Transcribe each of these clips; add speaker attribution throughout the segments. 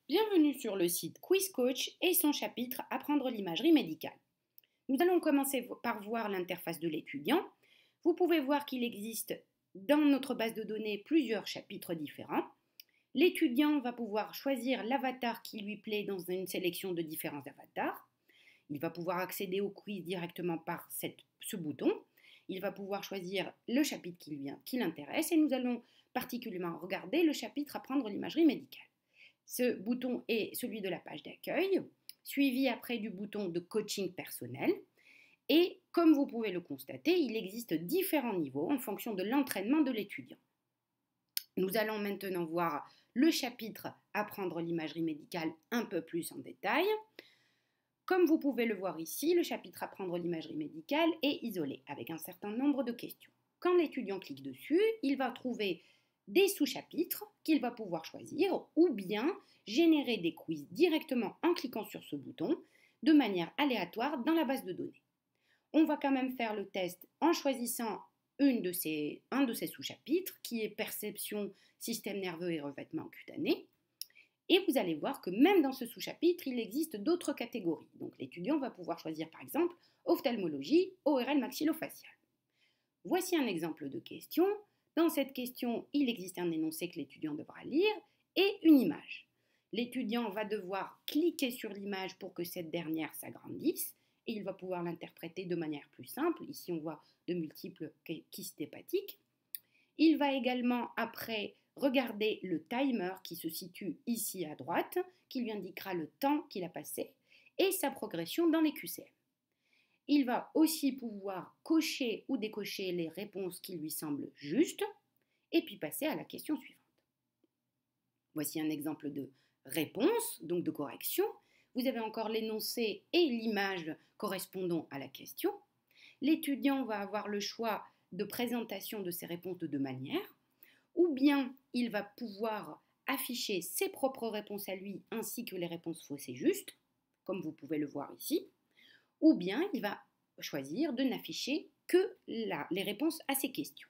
Speaker 1: Bienvenue sur le site QuizCoach et son chapitre Apprendre l'imagerie médicale. Nous allons commencer par voir l'interface de l'étudiant. Vous pouvez voir qu'il existe dans notre base de données plusieurs chapitres différents. L'étudiant va pouvoir choisir l'avatar qui lui plaît dans une sélection de différents avatars. Il va pouvoir accéder au quiz directement par ce bouton. Il va pouvoir choisir le chapitre qui l'intéresse et nous allons particulièrement regarder le chapitre Apprendre l'imagerie médicale. Ce bouton est celui de la page d'accueil, suivi après du bouton de coaching personnel. Et comme vous pouvez le constater, il existe différents niveaux en fonction de l'entraînement de l'étudiant. Nous allons maintenant voir le chapitre Apprendre l'imagerie médicale un peu plus en détail. Comme vous pouvez le voir ici, le chapitre Apprendre l'imagerie médicale est isolé avec un certain nombre de questions. Quand l'étudiant clique dessus, il va trouver des sous-chapitres qu'il va pouvoir choisir ou bien générer des quiz directement en cliquant sur ce bouton de manière aléatoire dans la base de données. On va quand même faire le test en choisissant un de ces sous-chapitres qui est perception, système nerveux et revêtement cutané. Et vous allez voir que même dans ce sous-chapitre, il existe d'autres catégories. Donc l'étudiant va pouvoir choisir par exemple ophtalmologie, ORL maxillofacial. Voici un exemple de question. Dans cette question, il existe un énoncé que l'étudiant devra lire et une image. L'étudiant va devoir cliquer sur l'image pour que cette dernière s'agrandisse et il va pouvoir l'interpréter de manière plus simple. Ici, on voit de multiples kystes hépatiques. Il va également, après, regarder le timer qui se situe ici à droite, qui lui indiquera le temps qu'il a passé et sa progression dans les QCM. Il va aussi pouvoir cocher ou décocher les réponses qui lui semblent justes et puis passer à la question suivante. Voici un exemple de réponse, donc de correction. Vous avez encore l'énoncé et l'image correspondant à la question. L'étudiant va avoir le choix de présentation de ses réponses de deux manières, ou bien il va pouvoir afficher ses propres réponses à lui ainsi que les réponses fausses et justes, comme vous pouvez le voir ici, ou bien il va choisir de n'afficher que les réponses à ces questions.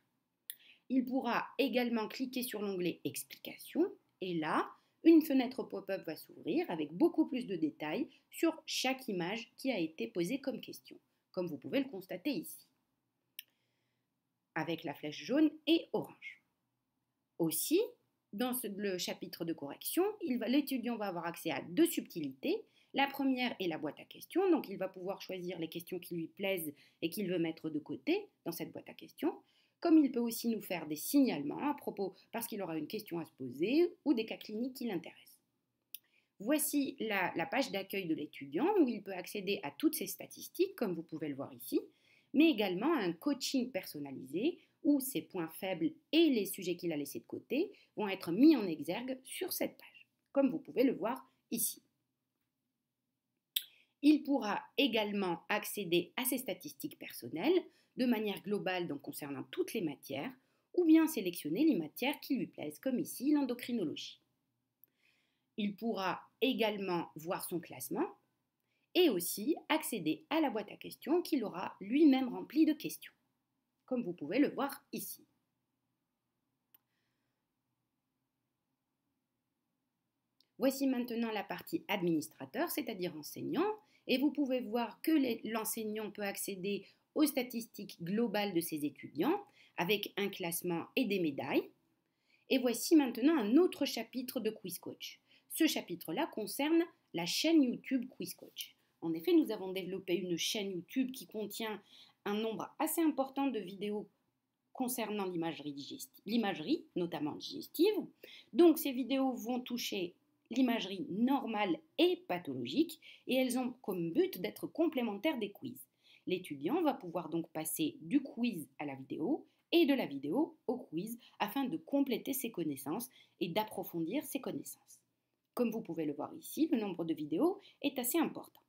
Speaker 1: Il pourra également cliquer sur l'onglet Explications et là, une fenêtre pop-up va s'ouvrir avec beaucoup plus de détails sur chaque image qui a été posée comme question, comme vous pouvez le constater ici, avec la flèche jaune et orange. Aussi, dans le chapitre de correction, l'étudiant va avoir accès à deux subtilités. La première est la boîte à questions, donc il va pouvoir choisir les questions qui lui plaisent et qu'il veut mettre de côté dans cette boîte à questions, comme il peut aussi nous faire des signalements à propos parce qu'il aura une question à se poser ou des cas cliniques qui l'intéressent. Voici la page d'accueil de l'étudiant où il peut accéder à toutes ses statistiques, comme vous pouvez le voir ici, mais également à un coaching personnalisé où ses points faibles et les sujets qu'il a laissés de côté vont être mis en exergue sur cette page, comme vous pouvez le voir ici. Il pourra également accéder à ses statistiques personnelles de manière globale, donc concernant toutes les matières, ou bien sélectionner les matières qui lui plaisent, comme ici l'endocrinologie. Il pourra également voir son classement et aussi accéder à la boîte à questions qu'il aura lui-même remplie de questions, comme vous pouvez le voir ici. Voici maintenant la partie administrateur, c'est-à-dire enseignant, et vous pouvez voir que l'enseignant peut accéder aux statistiques globales de ses étudiants avec un classement et des médailles. Et voici maintenant un autre chapitre de QuizCoach. Ce chapitre-là concerne la chaîne YouTube QuizCoach. En effet, nous avons développé une chaîne YouTube qui contient un nombre assez important de vidéos concernant l'imagerie, notamment digestive. Donc ces vidéos vont toucher l'imagerie normale et pathologique et elles ont comme but d'être complémentaires des quiz. L'étudiant va pouvoir donc passer du quiz à la vidéo et de la vidéo au quiz afin de compléter ses connaissances et d'approfondir ses connaissances. Comme vous pouvez le voir ici, le nombre de vidéos est assez important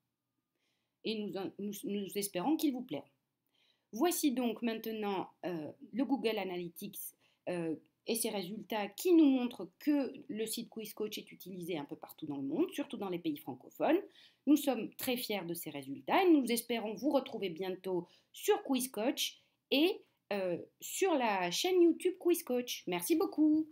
Speaker 1: et nous espérons qu'il vous plaira. Voici donc maintenant le Google Analytics et ses résultats qui nous montrent que le site QuizCoach est utilisé un peu partout dans le monde, surtout dans les pays francophones. Nous sommes très fiers de ces résultats et nous espérons vous retrouver bientôt sur QuizCoach et sur la chaîne YouTube QuizCoach. Merci beaucoup.